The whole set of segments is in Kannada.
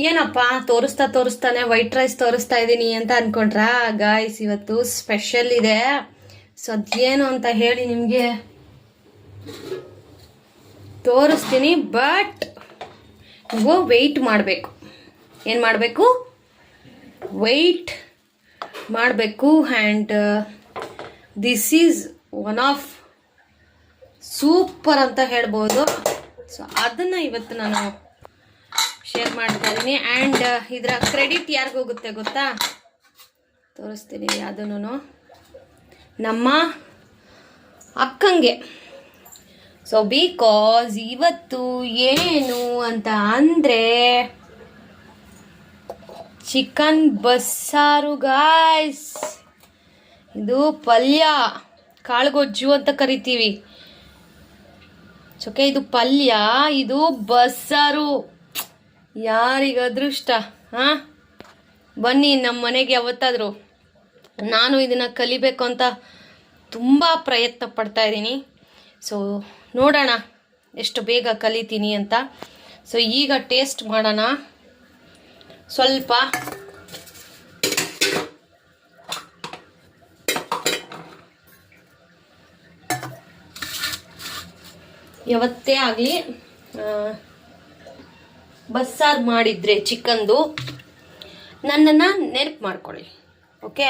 ಏನಪ್ಪ ತೋರಿಸ್ತಾನೆ ವೈಟ್ ರೈಸ್ ತೋರಿಸ್ತಾ ಇದ್ದೀನಿ ಅಂತ ಅನ್ಕೊಂಡ್ರಾ ಗಾಯ್ಸ್? ಇವತ್ತು ಸ್ಪೆಷಲ್ ಇದೆ. ಸೊ ಅದೇನು ಅಂತ ಹೇಳಿ ನಿಮಗೆ ತೋರಿಸ್ತೀನಿ. ಬಟ್ ನೀವು ವೆಯ್ಟ್ ಮಾಡಬೇಕು. ಏನು ಮಾಡಬೇಕು? ವೆಯ್ಟ್ ಮಾಡಬೇಕು. And this is one of super ಅಂತ ಹೇಳ್ಬೋದು. ಸೊ ಅದನ್ನು ಇವತ್ತು ನಾನು ಶೇರ್ ಮಾಡ್ತಾ ಇದ್ದೀನಿ. ಆ್ಯಂಡ್ ಇದರ ಕ್ರೆಡಿಟ್ ಯಾರಿಗೋಗುತ್ತೆ ಹೋಗುತ್ತೆ ಗೊತ್ತಾ? ತೋರಿಸ್ತೀನಿ ಅದನ್ನು ನಮ್ಮ ಅಕ್ಕಂಗೆ. ಸೊ ಬಿಕಾಸ್ ಇವತ್ತು ಏನು ಅಂತ ಅಂದರೆ ಚಿಕನ್ ಬಸ್ಸಾರು ಗಾಯ್ಸ್. ಇದು ಪಲ್ಯ, ಕಾಳುಗೊಜ್ಜು ಅಂತ ಕರಿತೀವಿ. ಓಕೆ, ಇದು ಪಲ್ಯ, ಇದು ಬಸ್ಸಾರು. ಯಾರಿಗೆ ಅದೃಷ್ಟ ಬನ್ನಿ ನಮ್ಮ ಮನೆಗೆ ಯಾವತ್ತಾದರೂ. ನಾನು ಇದನ್ನು ಕಲಿಬೇಕು ಅಂತ ತುಂಬ ಪ್ರಯತ್ನ ಪಡ್ತಾ ಇದ್ದೀನಿ. ಸೊ ನೋಡೋಣ ಎಷ್ಟು ಬೇಗ ಕಲಿತೀನಿ ಅಂತ. ಸೊ ಈಗ ಟೇಸ್ಟ್ ಮಾಡೋಣ. ಸ್ವಲ್ಪ ಯಾವತ್ತೇ ಆಗಲಿ ಬಸ್ಸಾರು ಮಾಡಿದರೆ ಚಿಕನ್ದು ನನ್ನನ್ನು ನೆನಪು ಮಾಡ್ಕೊಳ್ಳಿ. ಓಕೆ,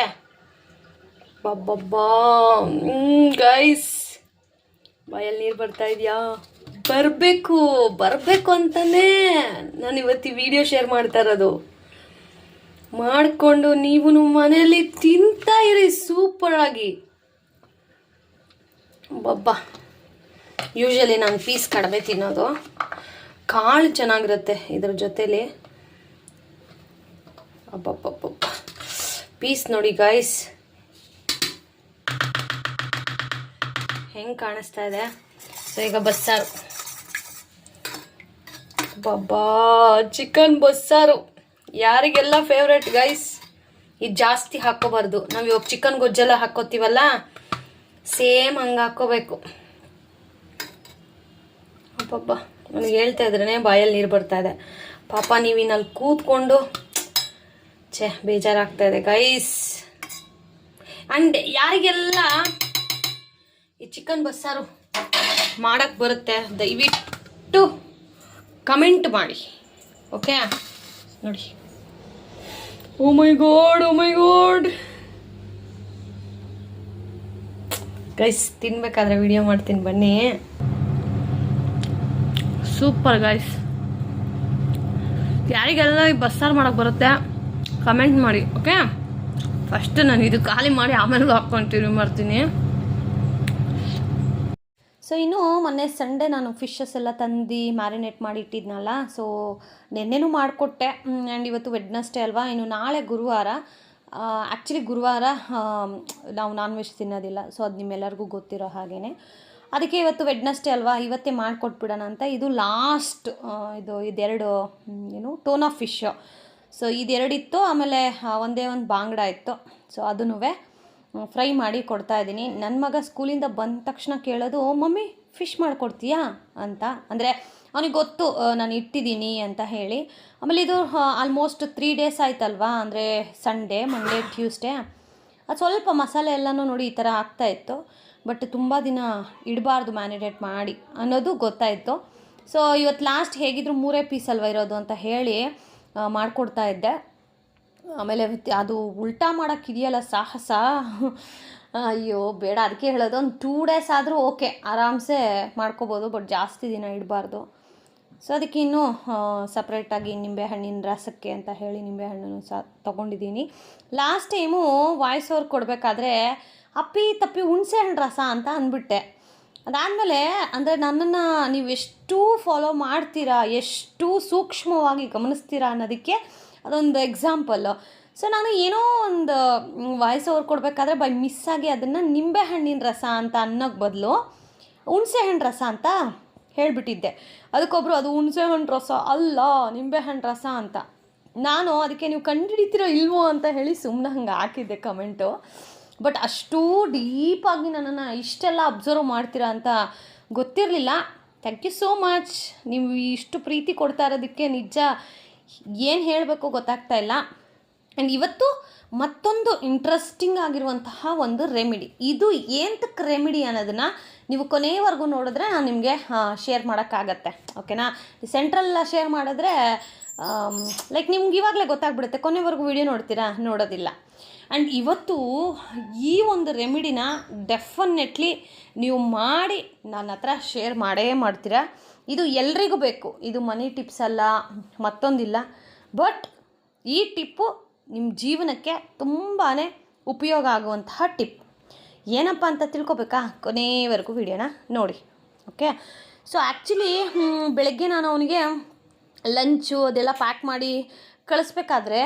ಬಬ್ಬಬ್ಬಾ ಗೈಸ್, ಬಾಯಲ್ಲಿ ನೀರು ಬರ್ತಾ ಇದೆಯಾ? ಬರಬೇಕು ಅಂತಲೇ ನಾನು ಇವತ್ತು ವಿಡಿಯೋ ಶೇರ್ ಮಾಡ್ತಾ ಇರೋದು. ಮಾಡಿಕೊಂಡು ನೀವು ಮನೆಯಲ್ಲಿ ತಿಂತಾ ಇರಿ ಸೂಪರಾಗಿ. ಬಬ್ಬಾ, ಯೂಶಲಿ ನಾನು ಪೀಸ್ ಕಡಿಮೆ ತಿನ್ನೋದು. ಕಾಳು ಚೆನ್ನಾಗಿರುತ್ತೆ ಇದ್ರ ಜೊತೆಲಿ. ಅಬ್ಬಬ್ಬಬ್ಬ, ಪೀಸ್ ನೋಡಿ ಗೈಸ್ ಹೆಂಗೆ ಕಾಣಿಸ್ತಾ ಇದೆ. ಸೊ ಈಗ ಬಸ್ಸಾರು, ಬಬ್ಬಾ ಚಿಕನ್ ಬಸ್ಸಾರು ಯಾರಿಗೆಲ್ಲ ಫೇವ್ರೆಟ್ ಗೈಸ್. ಇದು ಜಾಸ್ತಿ ಹಾಕ್ಕೋಬಾರ್ದು. ನಾವು ಇವಾಗ ಚಿಕನ್ ಗೊಜ್ಜೆಲ್ಲ ಹಾಕ್ಕೋತೀವಲ್ಲ, ಸೇಮ್ ಹಂಗೆ ಹಾಕ್ಕೋಬೇಕು. ಅಬ್ಬಬ್ಬ, ನನಗೆ ಹೇಳ್ತಾ ಇದ್ರೇ ಬಾಯಲ್ಲಿ ನೀರು ಬರ್ತಾ ಇದೆ. ಪಾಪ ನೀವಿನಲ್ಲಿ ಕೂತ್ಕೊಂಡು ಬೇಜಾರಾಗ್ತಾ ಇದೆ ಗೈಸ್. ಆ್ಯಂಡ್ ಯಾರಿಗೆಲ್ಲ ಈ ಚಿಕನ್ ಬಸ್ಸಾರು ಮಾಡೋಕ್ಕೆ ಬರುತ್ತೆ ದಯವಿಟ್ಟು ಕಮೆಂಟ್ ಮಾಡಿ. ಓಕೆ ನೋಡಿ. ಓ ಮೈ ಗಾಡ್ ಗೈಸ್, ತಿನ್ಬೇಕಾದ್ರೆ ವಿಡಿಯೋ ಮಾಡ್ತೀನಿ ಬನ್ನಿ. Super guys. ಯಾರಿಗೆಲ್ಲ ಈ ಬಸ್ಸಾರು ಮಾಡೋಕ್ಕೆ ಬರುತ್ತೆ ಕಮೆಂಟ್ ಮಾಡಿ. ಓಕೆ, ಫಸ್ಟ್ ನಾನು ಇದು ಖಾಲಿ ಮಾಡಿ ಆಮೇಲೆ ಹಾಕ್ಕೊಂಡು ಮಾಡ್ತೀನಿ. ಸೊ ಇನ್ನು ಮೊನ್ನೆ ಸಂಡೇ ನಾನು ಫಿಶಸ್ ಎಲ್ಲ ತಂದು ಮ್ಯಾರಿನೇಟ್ ಮಾಡಿ ಇಟ್ಟಿದ್ನಲ್ಲ. ಸೊ ನೆನ್ನೆನೂ ಮಾಡಿಕೊಟ್ಟೆ. ಆ್ಯಂಡ್ ಇವತ್ತು ವೆಡ್ನಸ್ಡೇ ಅಲ್ವಾ, ಇನ್ನು ನಾಳೆ ಗುರುವಾರ. ಆ್ಯಕ್ಚುಲಿ ಗುರುವಾರ ನಾವು ನಾನ್ ವೆಜ್ ತಿನ್ನೋದಿಲ್ಲ. ಸೊ ಅದು ನಿಮ್ಮೆಲ್ಲರಿಗೂ ಗೊತ್ತಿರೋ ಹಾಗೇ. ಅದಕ್ಕೆ ಇವತ್ತು ವೆಡ್ನಸ್ಡೇ ಅಲ್ವಾ, ಇವತ್ತೇ ಮಾಡಿಕೊಟ್ಬಿಡೋಣ ಅಂತ. ಇದು ಲಾಸ್ಟ್ ಇದೆರಡು ಏನು ಟೋನ್ ಆಫ್ ಫಿಶ್. ಸೊ ಇದೆರಡಿತ್ತು. ಆಮೇಲೆ ಒಂದೇ ಒಂದು ಬಾಂಗ್ಡ ಇತ್ತು. ಸೊ ಅದನ್ನೂ ಫ್ರೈ ಮಾಡಿ ಕೊಡ್ತಾಯಿದ್ದೀನಿ. ನನ್ನ ಮಗ ಸ್ಕೂಲಿಂದ ಬಂದ ತಕ್ಷಣ ಕೇಳೋದು, ಮಮ್ಮಿ ಫಿಶ್ ಮಾಡಿಕೊಡ್ತೀಯಾ ಅಂತ. ಅಂದರೆ ಅವನಿಗೆ ಗೊತ್ತು ನಾನು ಇಟ್ಟಿದ್ದೀನಿ ಅಂತ ಹೇಳಿ. ಆಮೇಲೆ ಇದು ಆಲ್ಮೋಸ್ಟ್ 3 days ಆಯ್ತಲ್ವಾ, ಅಂದರೆ ಸಂಡೇ, ಮಂಡೇ, ಟ್ಯೂಸ್ಡೇ. ಅದು ಸ್ವಲ್ಪ ಮಸಾಲೆ ಎಲ್ಲನೂ ನೋಡಿ ಈ ಥರ ಆಗ್ತಾಯಿತ್ತು. ಬಟ್ ತುಂಬ ದಿನ ಇಡಬಾರ್ದು ಮ್ಯಾರಿನೇಟ್ ಮಾಡಿ ಅನ್ನೋದು ಗೊತ್ತಾಯಿತು. ಸೊ ಇವತ್ತು ಲಾಸ್ಟ್ ಹೇಗಿದ್ರು 3 ಪೀಸ್ ಅಲ್ವ ಇರೋದು ಅಂತ ಹೇಳಿ ಮಾಡಿಕೊಡ್ತಾ ಇದ್ದೆ. ಆಮೇಲೆ ಅದು ಉಲ್ಟಾ ಮಾಡೋಕ್ಕಿದೆಯಲ್ಲ ಸಾಹಸ, ಅಯ್ಯೋ ಬೇಡ. ಅದಕ್ಕೆ ಹೇಳೋದು, ಒಂದು 2 days ಆದರೂ ಓಕೆ, ಆರಾಮ್ಸೆ ಮಾಡ್ಕೋಬೋದು. ಬಟ್ ಜಾಸ್ತಿ ದಿನ ಇಡಬಾರ್ದು. ಸೊ ಅದಕ್ಕೆ ಇನ್ನೂ ಸಪ್ರೇಟಾಗಿ ನಿಂಬೆಹಣ್ಣಿನ ರಸಕ್ಕೆ ಅಂತ ಹೇಳಿ ನಿಂಬೆಹಣ್ಣನ್ನು ಸಹ ತೊಗೊಂಡಿದ್ದೀನಿ. ಲಾಸ್ಟ್ ಟೈಮು ವಾಯ್ಸ್ ಓವರ್ ಕೊಡಬೇಕಾದ್ರೆ ಅಪ್ಪಿ ತಪ್ಪಿ ಹುಣಸೆಹಣ್ಣು ರಸ ಅಂತ ಅಂದ್ಬಿಟ್ಟೆ. ಅದಾದಮೇಲೆ ಅಂದರೆ ನನ್ನನ್ನು ನೀವು ಎಷ್ಟು ಫಾಲೋ ಮಾಡ್ತೀರಾ, ಎಷ್ಟು ಸೂಕ್ಷ್ಮವಾಗಿ ಗಮನಿಸ್ತೀರಾ ಅನ್ನೋದಕ್ಕೆ ಅದೊಂದು ಎಕ್ಸಾಂಪಲ್ಲು. ಸೊ ನಾನು ಏನೋ ಒಂದು ವಾಯ್ಸ್ ಓವರ್ ಕೊಡಬೇಕಾದ್ರೆ ಬೈ ಮಿಸ್ಸಾಗಿ ಅದನ್ನು ನಿಂಬೆಹಣ್ಣಿನ ರಸ ಅಂತ ಅನ್ನೋಕ್ಕೆ ಬದಲು ಹುಣಸೆಹಣ್ಣು ರಸ ಅಂತ ಹೇಳಿಬಿಟ್ಟಿದ್ದೆ. ಅದಕ್ಕೊಬ್ಬರು ಅದು ಹುಣಸೆಹಣ್ಣು ರಸ ಅಲ್ಲ ನಿಂಬೆಹಣ್ಣು ರಸ ಅಂತ. ನಾನು ಅದಕ್ಕೆ ನೀವು ಕಂಡುಹಿಡಿತೀರೋ ಇಲ್ವೋ ಅಂತ ಹೇಳಿ ಸುಮ್ಮನೆ ಹಂಗೆ ಹಾಕಿದ್ದೆ ಕಮೆಂಟು. ಬಟ್ ಅಷ್ಟೂ ಡೀಪಾಗಿ ನನ್ನನ್ನು ಇಷ್ಟೆಲ್ಲ ಅಬ್ಸರ್ವ್ ಮಾಡ್ತೀರಾ ಅಂತ ಗೊತ್ತಿರಲಿಲ್ಲ. Thank you so much. ನೀವು ಇಷ್ಟು ಪ್ರೀತಿ ಕೊಡ್ತಾ ಇರೋದಕ್ಕೆ ನಿಜ ಏನು ಹೇಳಬೇಕು ಗೊತ್ತಾಗ್ತಾ ಇಲ್ಲ. ಆ್ಯಂಡ್ ಇವತ್ತು ಮತ್ತೊಂದು ಇಂಟ್ರೆಸ್ಟಿಂಗ್ ಆಗಿರುವಂತಹ ಒಂದು ರೆಮಿಡಿ. ಇದು ಏನಕ್ಕೆ ರೆಮಿಡಿ ಅನ್ನೋದನ್ನು ನೀವು ಕೊನೆಯವರೆಗೂ ನೋಡಿದ್ರೆ ನಾನು ನಿಮಗೆ ಶೇರ್ ಮಾಡೋಕ್ಕಾಗತ್ತೆ. ಓಕೆನಾ? ಸೆಂಟ್ರಲ್ಲ ಶೇರ್ ಮಾಡಿದ್ರೆ ಲೈಕ್ ನಿಮ್ಗೆ ಇವಾಗಲೇ ಗೊತ್ತಾಗ್ಬಿಡುತ್ತೆ. ಕೊನೆವರೆಗೂ ವಿಡಿಯೋ ನೋಡ್ತೀರಾ? ನೋಡೋದಿಲ್ಲ. ಆ್ಯಂಡ್ ಇವತ್ತು ಈ ಒಂದು ರೆಮಿಡಿನ ಡೆಫಿನೆಟ್ಲಿ ನೀವು ಮಾಡಿ ನನ್ನ ಹತ್ರ ಶೇರ್ ಮಾಡೇ ಮಾಡ್ತೀರಾ. ಇದು ಎಲ್ರಿಗೂ ಬೇಕು. ಇದು ಮನಿ ಟಿಪ್ಸ್ ಅಲ್ಲ, ಮತ್ತೊಂದಿಲ್ಲ. ಬಟ್ ಈ ಟಿಪ್ಪು ನಿಮ್ಮ ಜೀವನಕ್ಕೆ ತುಂಬಾ ಉಪಯೋಗ ಆಗುವಂತಹ ಟಿಪ್. ಏನಪ್ಪ ಅಂತ ತಿಳ್ಕೊಬೇಕಾ? ಕೊನೆವರೆಗೂ ವಿಡಿಯೋನ ನೋಡಿ. ಓಕೆ. ಸೊ ಆ್ಯಕ್ಚುಲಿ ಬೆಳಗ್ಗೆ ನಾನು ಅವನಿಗೆ ಲಂಚು ಅದೆಲ್ಲ ಪ್ಯಾಕ್ ಮಾಡಿ ಕಳಿಸ್ಬೇಕಾದ್ರೆ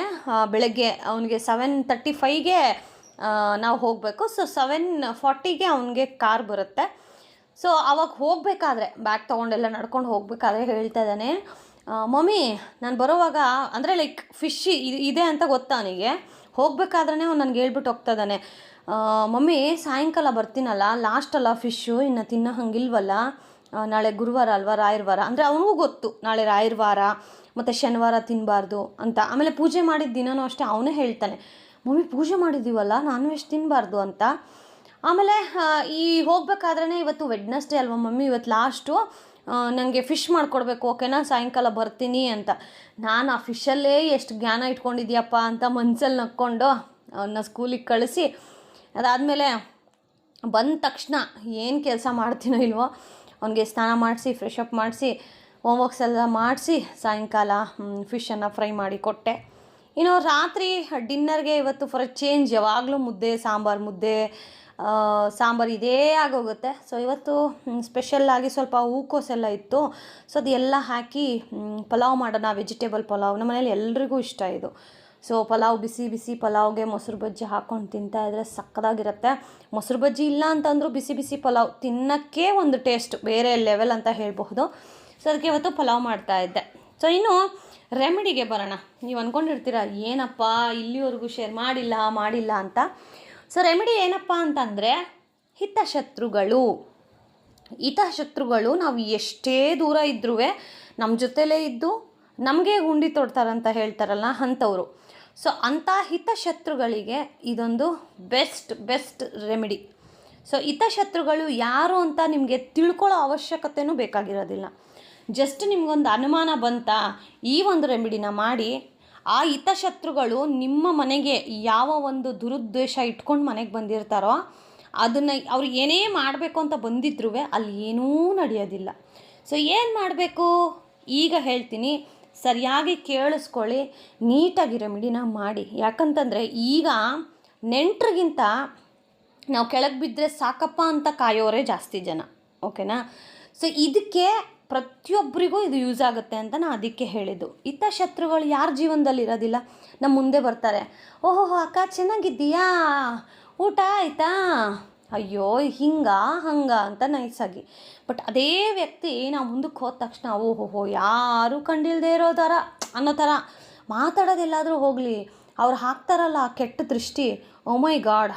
ಬೆಳಗ್ಗೆ ಅವನಿಗೆ 7:35ಗೆ ನಾವು ಹೋಗಬೇಕು. ಸೊ 7:40ಗೆ ಅವನಿಗೆ ಕಾರ್ ಬರುತ್ತೆ. ಸೊ ಅವಾಗ ಹೋಗಬೇಕಾದ್ರೆ ಬ್ಯಾಗ್ ತೊಗೊಂಡೆಲ್ಲ ನಡ್ಕೊಂಡು ಹೋಗಬೇಕಾದ್ರೆ ಹೇಳ್ತಾ ಇದ್ದಾನೆ, ಮಮ್ಮಿ ನಾನು ಬರೋವಾಗ ಅಂದರೆ ಲೈಕ್ ಫಿಶ್ ಇದೆ ಅಂತ ಗೊತ್ತಾ ಅವನಿಗೆ. ಹೋಗ್ಬೇಕಾದ್ರೆ ಅವ್ನು ನನಗೆ ಹೇಳ್ಬಿಟ್ಟು ಹೋಗ್ತಾ ಇದ್ದಾನೆ, ಮಮ್ಮಿ ಸಾಯಂಕಾಲ ಬರ್ತೀನಲ್ಲ, ಲಾಸ್ಟ್ ಅಲ್ಲ ಫಿಶ್ಶು, ಇನ್ನು ತಿನ್ನೋ ಹಂಗಿಲ್ವಲ್ಲ, ನಾಳೆ ಗುರುವಾರ ಅಲ್ವಾ, ರಾಯರ ವಾರ. ಅಂದರೆ ಅವನಿಗೂ ಗೊತ್ತು ನಾಳೆ ರಾಯರ ವಾರ ಮತ್ತು ಶನಿವಾರ ತಿನ್ನಬಾರ್ದು ಅಂತ. ಆಮೇಲೆ ಪೂಜೆ ಮಾಡಿದ ದಿನವೂ ಅಷ್ಟೇ ಅವನೇ ಹೇಳ್ತಾನೆ, ಮಮ್ಮಿ ಪೂಜೆ ಮಾಡಿದ್ದೀವಲ್ಲ, ನಾನ್ ವೆಜ್ ತಿನ್ನಬಾರ್ದು ಅಂತ. ಆಮೇಲೆ ಈ ಹೋಗ್ಬೇಕಾದ್ರೆ ಇವತ್ತು ವೆಡ್ನೆಸ್ಡೇ ಅಲ್ವಾ ಮಮ್ಮಿ, ಇವತ್ತು ಲಾಸ್ಟು, ನನಗೆ ಫಿಶ್ ಮಾಡಿಕೊಡ್ಬೇಕು, ಓಕೆನಾ, ಸಾಯಂಕಾಲ ಬರ್ತೀನಿ ಅಂತ. ನಾನು ಆ ಫಿಶಲ್ಲೇ ಎಷ್ಟು ಜ್ಞಾನ ಇಟ್ಕೊಂಡಿದ್ಯಪ್ಪ ಅಂತ ಮನ್ಸಲ್ಲಿ ನಕ್ಕೊಂಡು ಅವನ್ನ ಸ್ಕೂಲಿಗೆ ಕಳಿಸಿ, ಅದಾದಮೇಲೆ ಬಂದ ತಕ್ಷಣ ಏನು ಕೆಲಸ ಮಾಡ್ತೀನೋ ಇಲ್ವೋ ಅವನಿಗೆ ಸ್ನಾನ ಮಾಡಿಸಿ ಫ್ರೆಶ್ ಅಪ್ ಮಾಡಿಸಿ ಹೋಮ್ವರ್ಕ್ಸ್ ಎಲ್ಲ ಮಾಡಿಸಿ ಸಾಯಂಕಾಲ ಫಿಶನ್ನು ಫ್ರೈ ಮಾಡಿ ಕೊಟ್ಟೆ. ಇನ್ನು ರಾತ್ರಿ ಡಿನ್ನರ್ಗೆ ಇವತ್ತು ಫಾರ್ ಚೇಂಜ್ ಯಾವಾಗಲೂ ಮುದ್ದೆ ಸಾಂಬಾರು ಇದೇ ಆಗೋಗುತ್ತೆ. ಸೊ ಇವತ್ತು ಸ್ಪೆಷಲ್ಲಾಗಿ ಸ್ವಲ್ಪ ಹೂಕೋಸೆಲ್ಲ ಇತ್ತು. ಸೊ ಅದೆಲ್ಲ ಹಾಕಿ ಪಲಾವ್ ಮಾಡೋಣ, ವೆಜಿಟೇಬಲ್ ಪಲಾವ್. ನಮ್ಮ ಮನೇಲಿ ಎಲ್ರಿಗೂ ಇಷ್ಟ ಇದು. ಸೊ ಪಲಾವ್, ಬಿಸಿ ಬಿಸಿ ಪಲಾವ್ಗೆ ಮೊಸರು ಬಜ್ಜಿ ಹಾಕ್ಕೊಂಡು ತಿಂತಾಯಿದ್ರೆ ಸಕ್ಕದಾಗಿರುತ್ತೆ. ಮೊಸರು ಬಜ್ಜಿ ಇಲ್ಲ ಅಂತಂದರೂ ಬಿಸಿ ಬಿಸಿ ಪಲಾವ್ ತಿನ್ನೋಕ್ಕೆ ಒಂದು ಟೇಸ್ಟ್ ಬೇರೆ ಲೆವೆಲ್ ಅಂತ ಹೇಳಬಹುದು. ಸೊ ಅದಕ್ಕೆ ಇವತ್ತು ಪಲಾವ್ ಮಾಡ್ತಾಯಿದ್ದೆ. ಸೊ ಇನ್ನು ರೆಮಿಡಿಗೆ ಬರೋಣ. ನೀವು ಅಂದ್ಕೊಂಡಿರ್ತೀರ ಏನಪ್ಪ ಇಲ್ಲಿವರೆಗೂ ಶೇರ್ ಮಾಡಿಲ್ಲ ಅಂತ. ಸೊ ರೆಮಿಡಿ ಏನಪ್ಪ ಅಂತಂದರೆ ಹಿತಶತ್ರುಗಳು ನಾವು ಎಷ್ಟೇ ದೂರ ಇದ್ರೂ ನಮ್ಮ ಜೊತೆಲೇ ಇದ್ದು ನಮಗೆ ಗುಂಡಿ ತೊಡ್ತಾರಂತ ಹೇಳ್ತಾರಲ್ಲ ಅಂಥವ್ರು. ಸೊ ಅಂಥ ಹಿತಶತ್ರುಗಳಿಗೆ ಇದೊಂದು ಬೆಸ್ಟ್ ರೆಮಿಡಿ. ಸೊ ಹಿತಶತ್ರುಗಳು ಯಾರು ಅಂತ ನಿಮಗೆ ತಿಳ್ಕೊಳ್ಳೋ ಅವಶ್ಯಕತೆಯೂ ಬೇಕಾಗಿರೋದಿಲ್ಲ. ಜಸ್ಟ್ ನಿಮಗೊಂದು ಅನುಮಾನ ಬಂತಾ, ಈ ಒಂದು ರೆಮಿಡಿನ ಮಾಡಿ ಆ ಹಿತಶತ್ರುಗಳು ನಿಮ್ಮ ಮನೆಗೆ ಯಾವ ಒಂದು ದುರುದ್ದೇಶ ಇಟ್ಕೊಂಡು ಮನೆಗೆ ಬಂದಿರ್ತಾರೋ ಅದನ್ನು ಅವ್ರು ಏನೇ ಮಾಡಬೇಕು ಅಂತ ಬಂದಿದ್ರೂ ಅಲ್ಲಿ ಏನೂ ನಡೆಯೋದಿಲ್ಲ. ಸೊ ಏನು ಮಾಡಬೇಕು ಈಗ ಹೇಳ್ತೀನಿ, ಸರಿಯಾಗಿ ಕೇಳಿಸ್ಕೊಳ್ಳಿ, ನೀಟಾಗಿ ರೆಮಿಡಿನ ಮಾಡಿ. ಯಾಕಂತಂದರೆ ಈಗ ನೆಂಟ್ರಿಗಿಂತ ನಾವು ಕೆಳಗೆ ಬಿದ್ದರೆ ಸಾಕಪ್ಪ ಅಂತ ಕಾಯೋರೇ ಜಾಸ್ತಿ ಜನ. ಓಕೆನಾ? ಸೊ ಇದಕ್ಕೆ ಪ್ರತಿಯೊಬ್ಬರಿಗೂ ಇದು ಯೂಸ್ ಆಗುತ್ತೆ ಅಂತ ನಾನು ಅದಕ್ಕೆ ಹೇಳಿದ್ದು. ಹಿತಶತ್ರುಗಳು ಯಾರ ಜೀವನದಲ್ಲಿ ಇರೋದಿಲ್ಲ, ನಮ್ಮ ಮುಂದೆ ಬರ್ತಾರೆ, ಓಹೋ ಅಕ್ಕ ಚೆನ್ನಾಗಿದ್ದೀಯಾ, ಊಟ ಆಯಿತಾ, ಅಯ್ಯೋ ಹಂಗೆ ಅಂತ ನೈಸಾಗಿ. ಬಟ್ ಅದೇ ವ್ಯಕ್ತಿ ನಾವು ಮುಂದಕ್ಕೆ ಹೋದ ತಕ್ಷಣ ಓಹೋಹೋ ಯಾರೂ ಕಂಡಿಲ್ಲದೆ ಇರೋ ಥರ ಅನ್ನೋ ಥರ ಮಾತಾಡೋದೆಲ್ಲಾದರೂ ಹೋಗಲಿ, ಅವ್ರು ಹಾಕ್ತಾರಲ್ಲ ಕೆಟ್ಟ ದೃಷ್ಟಿ, ಓ ಮೈ ಗಾಡ್,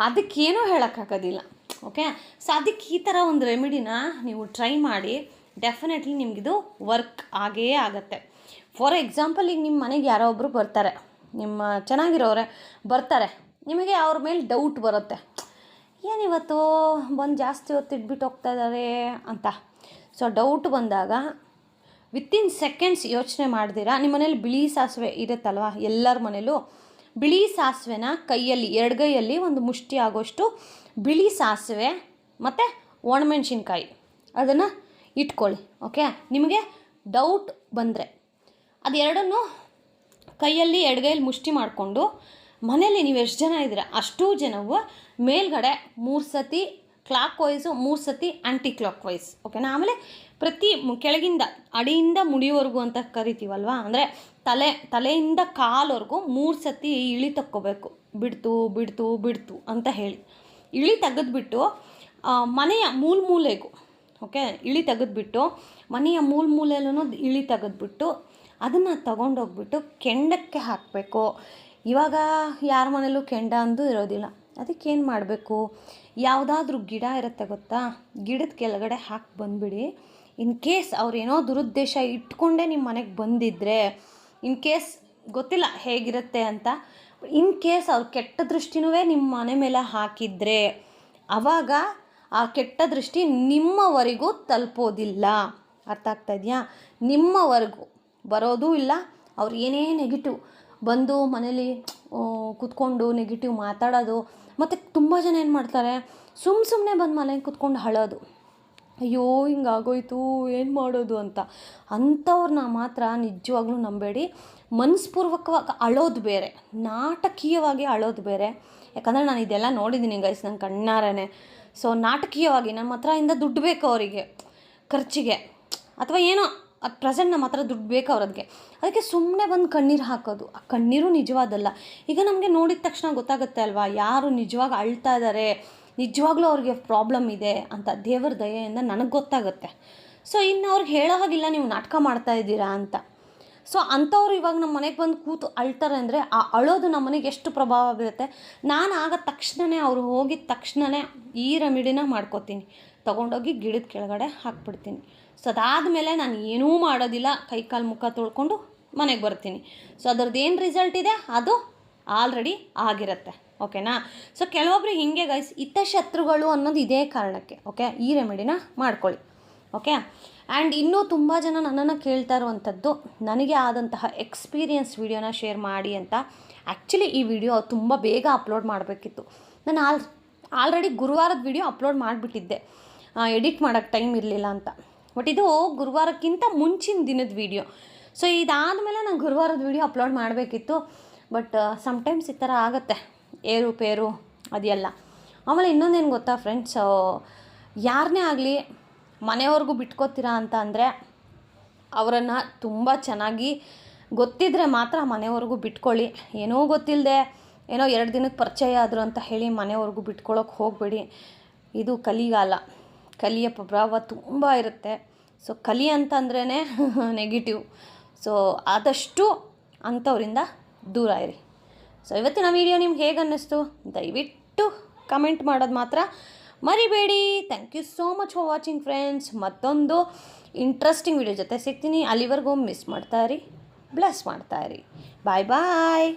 ಅದಕ್ಕೇನೂ ಹೇಳೋಕ್ಕಾಗೋದಿಲ್ಲ. ಓಕೆ. ಸೊ ಅದಕ್ಕೆ ಈ ಥರ ಒಂದು ರೆಮಿಡಿನ ನೀವು ಟ್ರೈ ಮಾಡಿ, ಡೆಫಿನೆಟ್ಲಿ ನಿಮಗಿದು ವರ್ಕ್ ಆಗೇ ಆಗುತ್ತೆ. ಫಾರ್ ಎಕ್ಸಾಂಪಲ್ ಈಗ ನಿಮ್ಮ ಮನೆಗೆ ಯಾರೋ ಒಬ್ಬರು ಬರ್ತಾರೆ, ನಿಮ್ಮ ಚೆನ್ನಾಗಿರೋರೆ ಬರ್ತಾರೆ, ನಿಮಗೆ ಅವ್ರ ಮೇಲೆ ಡೌಟ್ ಬರುತ್ತೆ, ಏನಿವತ್ತು ಬಂದು ಜಾಸ್ತಿ ಹೊತ್ತು ಇಟ್ಬಿಟ್ಟು ಹೋಗ್ತಾ ಇದ್ದಾರೆ ಅಂತ. ಸೊ ಡೌಟ್ ಬಂದಾಗ ವಿತಿನ್ ಸೆಕೆಂಡ್ಸ್ ಯೋಚನೆ ಮಾಡ್ದಿರಾ, ನಿಮ್ಮ ಮನೇಲಿ ಬಿಳಿ ಸಾಸಿವೆ ಇರುತ್ತಲ್ವ, ಎಲ್ಲರ ಮನೇಲೂ ಬಿಳಿ ಸಾಸಿವೆನ ಕೈಯಲ್ಲಿ ಎಡಗೈಯಲ್ಲಿ ಒಂದು ಮುಷ್ಟಿ ಆಗೋಷ್ಟು ಬಿಳಿ ಸಾಸಿವೆ ಮತ್ತು ಒಣಮೆಣ್ಸಿನ್ಕಾಯಿ ಅದನ್ನು ಇಟ್ಕೊಳ್ಳಿ. ಓಕೆ. ನಿಮಗೆ ಡೌಟ್ ಬಂದರೆ ಅದೆರಡನ್ನೂ ಕೈಯಲ್ಲಿ ಎಡಗೈಯಲ್ಲಿ ಮುಷ್ಟಿ ಮಾಡಿಕೊಂಡು ಮನೇಲಿ ನೀವು ಎಷ್ಟು ಜನ ಇದ್ದೀರಾ ಅಷ್ಟೂ ಜನವು ಮೇಲ್ಗಡೆ 3 ಸತಿ ಕ್ಲಾಕ್ ವೈಸು, 3 ಸತಿ ಆ್ಯಂಟಿ ಕ್ಲಾಕ್ ವೈಸ್. ಓಕೆನಾ? ಆಮೇಲೆ ಪ್ರತಿ ಕೆಳಗಿಂದ ಅಡಿಯಿಂದ ಮುಡಿವರೆಗೂ ಅಂತ ಕರಿತೀವಲ್ವ, ಅಂದರೆ ತಲೆಯಿಂದ ಕಾಲವರೆಗೂ 3 ಸತಿ ಇಳಿ ತಕ್ಕೋಬೇಕು, ಬಿಡ್ತು ಅಂತ ಹೇಳಿ ಇಳಿ ತೆಗೆದ್ಬಿಟ್ಟು ಮನೆಯ ಮೂಲೆಗೂ, ಓಕೆ, ಇಳಿ ತೆಗೆದ್ಬಿಟ್ಟು ಮನೆಯ ಮೂಲೆಯಲ್ಲೂ ಇಳಿ ತೆಗೆದ್ಬಿಟ್ಟು ಅದನ್ನು ತಗೊಂಡೋಗ್ಬಿಟ್ಟು ಕೆಂಡಕ್ಕೆ ಹಾಕಬೇಕು. ಇವಾಗ ಯಾರ ಮನೇಲೂ ಕೆಂಡ ಅಂದು ಇರೋದಿಲ್ಲ. ಅದಕ್ಕೇನು ಮಾಡಬೇಕು, ಯಾವುದಾದ್ರೂ ಗಿಡ ಇರುತ್ತೆ ಗೊತ್ತಾ, ಗಿಡದ ಕೆಳಗಡೆ ಹಾಕಿ ಬಂದುಬಿಡಿ. ಇನ್ ಕೇಸ್ ಅವ್ರೇನೋ ದುರುದ್ದೇಶ ಇಟ್ಕೊಂಡೇ ನಿಮ್ಮ ಮನೆಗೆ ಬಂದಿದ್ದರೆ, ಇನ್ ಕೇಸ್ ಗೊತ್ತಿಲ್ಲ ಹೇಗಿರುತ್ತೆ ಅಂತ, ಇನ್ ಕೇಸ್ ಅವ್ರು ಕೆಟ್ಟ ದೃಷ್ಟಿನೂ ನಿಮ್ಮ ಮನೆ ಮೇಲೆ ಹಾಕಿದರೆ ಆವಾಗ ಆ ಕೆಟ್ಟ ದೃಷ್ಟಿ ನಿಮ್ಮವರೆಗೂ ತಲುಪೋದಿಲ್ಲ. ಅರ್ಥ ಆಗ್ತಾ ಇದೆಯಾ? ನಿಮ್ಮವರೆಗೂ ಬರೋದೂ ಇಲ್ಲ. ಅವ್ರು ಏನೇ ನೆಗೆಟಿವ್ ಬಂದು ಮನೇಲಿ ಕೂತ್ಕೊಂಡು ನೆಗೆಟಿವ್ ಮಾತಾಡೋದು. ಮತ್ತು ತುಂಬ ಜನ ಏನು ಮಾಡ್ತಾರೆ, ಸುಮ್ಮನೆ ಬಂದು ಮನೆಗೆ ಕೂತ್ಕೊಂಡು ಅಳೋದು, ಅಯ್ಯೋ ಹಿಂಗಾಗೋಯ್ತು ಏನು ಮಾಡೋದು ಅಂತ. ಅಂಥವ್ರನ್ನ ಮಾತ್ರ ನಿಜವಾಗ್ಲೂ ನಂಬೇಡಿ. ಮನಸ್ಪೂರ್ವಕವಾಗಿ ಅಳೋದು ಬೇರೆ, ನಾಟಕೀಯವಾಗಿ ಅಳೋದು ಬೇರೆ. ಯಾಕಂದರೆ ನಾನು ಇದೆಲ್ಲ ನೋಡಿದ್ದೀನಿ ಗೈಸ್, ನನ್ನ ಕಣ್ಣಾರೇ. ಸೊ ನಾಟಕೀಯವಾಗಿ ನಮ್ಮ ಹತ್ರ ಇಂದ ದುಡ್ಡು ಬೇಕು ಅವರಿಗೆ ಖರ್ಚಿಗೆ, ಅಥವಾ ಏನೋ ಅದು ಪ್ರೆಸೆಂಟ್ ನಮ್ಮ ಹತ್ರ ದುಡ್ಡು ಬೇಕು ಅವ್ರಿಗೆ, ಅದಕ್ಕೆ ಸುಮ್ಮನೆ ಬಂದು ಕಣ್ಣೀರು ಹಾಕೋದು. ಆ ಕಣ್ಣೀರು ನಿಜವಾದಲ್ಲ. ಈಗ ನಮಗೆ ನೋಡಿದ ತಕ್ಷಣ ಗೊತ್ತಾಗುತ್ತೆ ಅಲ್ವಾ, ಯಾರು ನಿಜವಾಗಿ ಅಳ್ತಾ ಇದ್ದಾರೆ, ನಿಜವಾಗ್ಲೂ ಅವ್ರಿಗೆ ಪ್ರಾಬ್ಲಮ್ ಇದೆ ಅಂತ ದೇವರ ದಯೆಯಿಂದ ನನಗೆ ಗೊತ್ತಾಗುತ್ತೆ. ಸೊ ಇನ್ನು ಅವ್ರಿಗೆ ಹೇಳೋ ಹಾಗಿಲ್ಲ ನೀವು ನಾಟಕ ಮಾಡ್ತಾ ಇದ್ದೀರಾ ಅಂತ. ಸೊ ಅಂಥವ್ರು ಇವಾಗ ನಮ್ಮ ಮನೆಗೆ ಬಂದು ಕೂತು ಅಳ್ತಾರೆ ಅಂದರೆ ಆ ಅಳೋದು ನಮ್ಮ ಮನೆಗೆ ಎಷ್ಟು ಪ್ರಭಾವ ಬೀರುತ್ತೆ. ನಾನು ಆಗ ತಕ್ಷಣವೇ ಅವ್ರು ಹೋಗಿದ ತಕ್ಷಣವೇ ಈ ರೆಮಿಡಿನ ಮಾಡ್ಕೋತೀನಿ, ತೊಗೊಂಡೋಗಿ ಗಿಡದ ಕೆಳಗಡೆ ಹಾಕ್ಬಿಡ್ತೀನಿ. ಸೊ ಅದಾದಮೇಲೆ ನಾನು ಏನೂ ಮಾಡೋದಿಲ್ಲ, ಕೈ ಕಾಲು ಮುಖ ತೊಳ್ಕೊಂಡು ಮನೆಗೆ ಬರ್ತೀನಿ. ಸೊ ಅದ್ರದ್ದು ಏನು ರಿಸಲ್ಟ್ ಇದೆ ಅದು ಆಲ್ರೆಡಿ ಆಗಿರುತ್ತೆ. ಓಕೆನಾ? ಸೊ ಕೆಲವೊಬ್ರಿಗೆ ಹಿಂಗೆ ಗೈಸ್, ಹಿತಶತ್ರುಗಳು ಅನ್ನೋದು ಇದೇ ಕಾರಣಕ್ಕೆ. ಓಕೆ, ಈ ರೆಮಿಡಿನ ಮಾಡ್ಕೊಳ್ಳಿ. ಓಕೆ. ಆ್ಯಂಡ್ ಇನ್ನೂ ತುಂಬ ಜನ ನನ್ನನ್ನು ಕೇಳ್ತಾ ಇರುವಂಥದ್ದು, ನನಗೆ ಆದಂತಹ ಎಕ್ಸ್ಪೀರಿಯನ್ಸ್ ವಿಡಿಯೋನ ಶೇರ್ ಮಾಡಿ ಅಂತ. ಆ್ಯಕ್ಚುಲಿ ಈ ವಿಡಿಯೋ ತುಂಬ ಬೇಗ ಅಪ್ಲೋಡ್ ಮಾಡಬೇಕಿತ್ತು. ನಾನು ಆಲ್ರೆಡಿ ಗುರುವಾರದ ವಿಡಿಯೋ ಅಪ್ಲೋಡ್ ಮಾಡಿಬಿಟ್ಟಿದ್ದೆ, ಎಡಿಟ್ ಮಾಡೋಕ್ಕೆ ಟೈಮ್ ಇರಲಿಲ್ಲ ಅಂತ. ಬಟ್ ಇದು ಗುರುವಾರಕ್ಕಿಂತ ಮುಂಚಿನ ದಿನದ ವಿಡಿಯೋ. ಸೊ ಇದಾದಮೇಲೆ ನಾನು ಗುರುವಾರದ ವಿಡಿಯೋ ಅಪ್ಲೋಡ್ ಮಾಡಬೇಕಿತ್ತು. ಬಟ್ ಸಮ್ಟೈಮ್ಸ್ ಈ ಥರ ಆಗುತ್ತೆ, ಏರುಪೇರು ಅದೆಲ್ಲ. ಆಮೇಲೆ ಇನ್ನೊಂದೇನು ಗೊತ್ತಾ ಫ್ರೆಂಡ್ಸ್, ಯಾರನ್ನೇ ಆಗಲಿ ಮನೆಯವ್ರಿಗೂ ಬಿಟ್ಕೋತೀರಾ ಅಂತ ಅಂದರೆ ಅವರನ್ನು ತುಂಬ ಚೆನ್ನಾಗಿ ಗೊತ್ತಿದ್ದರೆ ಮಾತ್ರ ಮನೆಯವ್ರಿಗೂ ಬಿಟ್ಕೊಳ್ಳಿ. ಏನೋ ಗೊತ್ತಿಲ್ಲದೆ ಏನೋ 2 ದಿನಕ್ಕೆ ಪರಿಚಯ ಆದರು ಅಂತ ಹೇಳಿ ಮನೆಯವ್ರಿಗೂ ಬಿಟ್ಕೊಳ್ಳೋಕೆ ಹೋಗಬೇಡಿ. ಇದು ಕಲಿಗಾಲ, ಕಲಿಯ ಪ್ರಭಾವ ತುಂಬ ಇರುತ್ತೆ. ಸೊ ಕಲಿ ಅಂತಂದ್ರೇ ನೆಗೆಟಿವ್. ಸೊ ಆದಷ್ಟು ಅಂಥವರಿಂದ ದೂರ ಇರಿ. ಸೊ ಇವತ್ತಿನ ವಿಡಿಯೋ ನಿಮ್ಗೆ ಹೇಗೆ ಅನ್ನಿಸ್ತು ದಯವಿಟ್ಟು ಕಮೆಂಟ್ ಮಾಡೋದು ಮಾತ್ರ ಮರಿಬೇಡಿ. Thank you so much for watching friends. ಮತ್ತೊಂದು ಇಂಟ್ರೆಸ್ಟಿಂಗ್ ವಿಡಿಯೋ ಜೊತೆ ಸಿಗ್ತೀನಿ. ಅಲ್ಲಿವರೆಗೂ ಮಿಸ್ ಮಾಡ್ತಾಯಿರಿ, ಬ್ಲೆಸ್ ಮಾಡ್ತಾಯಿರಿ. ಬಾಯ್ ಬಾಯ್.